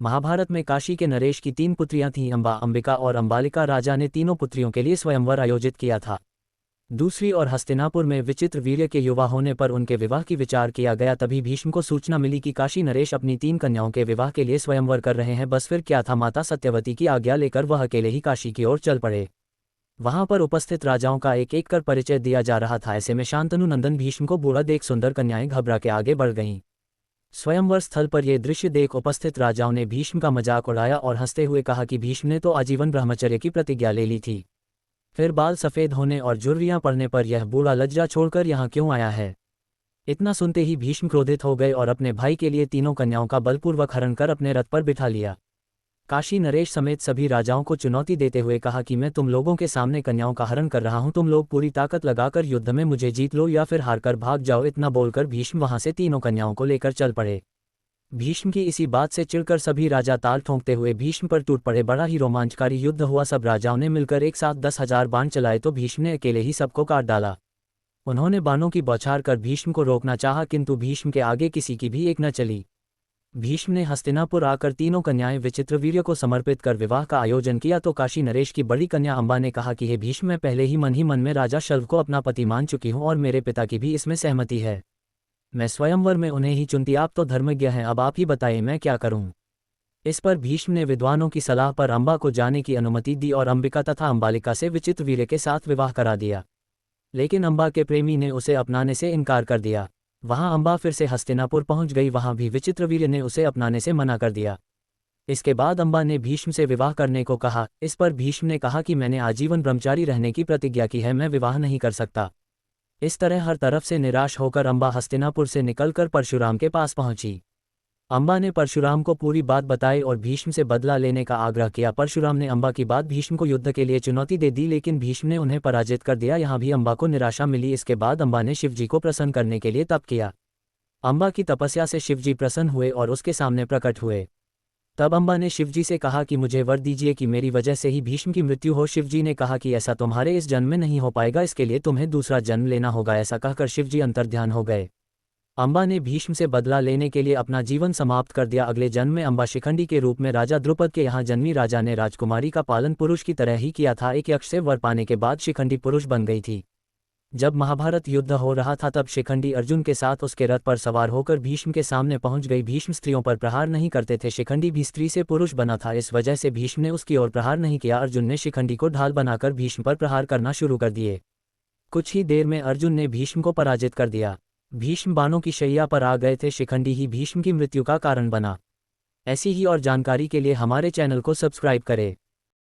महाभारत में काशी के नरेश की 3 पुत्रियां थीं, अंबा, अंबिका और अंबालिका। राजा ने तीनों पुत्रियों के लिए स्वयंवर आयोजित किया था। दूसरी ओर हस्तिनापुर में विचित्र वीर्य के युवा होने पर उनके विवाह की विचार किया गया। तभी भीष्म को सूचना मिली कि काशी नरेश अपनी 3 कन्याओं के विवाह के लिए स्वयंवर कर रहे हैं। बस फिर क्या था, माता सत्यवती की आज्ञा लेकर वह अकेले ही काशी की ओर चल पड़े। वहां पर उपस्थित राजाओं का एक एक कर परिचय दिया जा रहा था। ऐसे में शांतनु नंदन भीष्म को बूढ़ा देख सुंदर कन्याएं घबरा के आगे बढ़ गईं। स्वयंवर स्थल पर यह दृश्य देख उपस्थित राजाओं ने भीष्म का मजाक उड़ाया और हंसते हुए कहा कि भीष्म ने तो आजीवन ब्रह्मचर्य की प्रतिज्ञा ले ली थी, फिर बाल सफ़ेद होने और झुर्रियां पड़ने पर यह बूढ़ा लज्जा छोड़कर यहाँ क्यों आया है। इतना सुनते ही भीष्म क्रोधित हो गए और अपने भाई के लिए तीनों कन्याओं का बलपूर्वक हरण कर अपने रथ पर बिठा लिया। काशी नरेश समेत सभी राजाओं को चुनौती देते हुए कहा कि मैं तुम लोगों के सामने कन्याओं का हरण कर रहा हूं, तुम लोग पूरी ताकत लगाकर युद्ध में मुझे जीत लो या फिर हारकर भाग जाओ। इतना बोलकर भीष्म वहां से तीनों कन्याओं को लेकर चल पड़े। भीष्म की इसी बात से चिढ़कर सभी राजा ताल ठोंकते हुए भीष्म पर टूट पड़े। बड़ा ही रोमांचकारी युद्ध हुआ। सब राजाओं ने मिलकर एक साथ 10,000 बाण चलाए तो भीष्म ने अकेले ही सबको काट डाला। उन्होंने बाणों की बौछार कर भीष्म को रोकना चाहा, किंतु भीष्म के आगे किसी की भी एक न चली। भीष्म ने हस्तिनापुर आकर तीनों कन्याएं विचित्रवीर्य को समर्पित कर विवाह का आयोजन किया। तो काशी नरेश की बड़ी कन्या अंबा ने कहा कि हे भीष्म, मैं पहले ही मन में राजा शल्व को अपना पति मान चुकी हूं और मेरे पिता की भी इसमें सहमति है। मैं स्वयंवर में उन्हें ही चुनती। आप तो धर्मज्ञ हैं, अब आप ही बताइए मैं क्या करूं। इस पर भीष्म ने विद्वानों की सलाह पर अंबा को जाने की अनुमति दी और अंबिका तथा अंबालिका से विचित्रवीर्य के साथ विवाह करा दिया। लेकिन अंबा के प्रेमी ने उसे अपनाने से इनकार कर दिया। वहां अंबा फिर से हस्तिनापुर पहुंच गई, वहां भी विचित्रवीर्य ने उसे अपनाने से मना कर दिया। इसके बाद अंबा ने भीष्म से विवाह करने को कहा। इस पर भीष्म ने कहा कि मैंने आजीवन ब्रह्मचारी रहने की प्रतिज्ञा की है, मैं विवाह नहीं कर सकता। इस तरह हर तरफ से निराश होकर अंबा हस्तिनापुर से निकलकर परशुराम के पास पहुंची। अंबा ने परशुराम को पूरी बात बताई और भीष्म से बदला लेने का आग्रह किया। परशुराम ने अंबा की बात भीष्म को युद्ध के लिए चुनौती दे दी, लेकिन भीष्म ने उन्हें पराजित कर दिया। यहाँ भी अंबा को निराशा मिली। इसके बाद अंबा ने शिवजी को प्रसन्न करने के लिए तप किया। अंबा की तपस्या से शिवजी प्रसन्न हुए और उसके सामने प्रकट हुए। तब अंबा ने शिवजी से कहा कि मुझे वर दीजिए कि मेरी वजह से ही भीष्म की मृत्यु हो। शिवजी ने कहा कि ऐसा तुम्हारे इस जन्म में नहीं हो पाएगा, इसके लिए तुम्हें दूसरा जन्म लेना होगा। ऐसा कहकर शिवजी अंतर्ध्यान हो गए। अंबा ने भीष्म से बदला लेने के लिए अपना जीवन समाप्त कर दिया। अगले जन्म में अंबा शिखंडी के रूप में राजा द्रुपद के यहाँ जन्मी। राजा ने राजकुमारी का पालन पुरुष की तरह ही किया था। एक यक्ष से वर पाने के बाद शिखंडी पुरुष बन गई थी। जब महाभारत युद्ध हो रहा था तब शिखंडी अर्जुन के साथ उसके रथ पर सवार होकर भीष्म के सामने पहुंच गई। भीष्म स्त्रियों पर प्रहार नहीं करते थे, शिखंडी भी स्त्री से पुरुष बना था, इस वजह से भीष्म ने उसकी ओर प्रहार नहीं किया। अर्जुन ने शिखंडी को ढाल बनाकर भीष्म पर प्रहार करना शुरू कर दिए। कुछ ही देर में अर्जुन ने भीष्म को पराजित कर दिया। भीष्म बाणों की शैया पर आ गए थे। शिखंडी ही भीष्म की मृत्यु का कारण बना। ऐसी ही और जानकारी के लिए हमारे चैनल को सब्सक्राइब करें।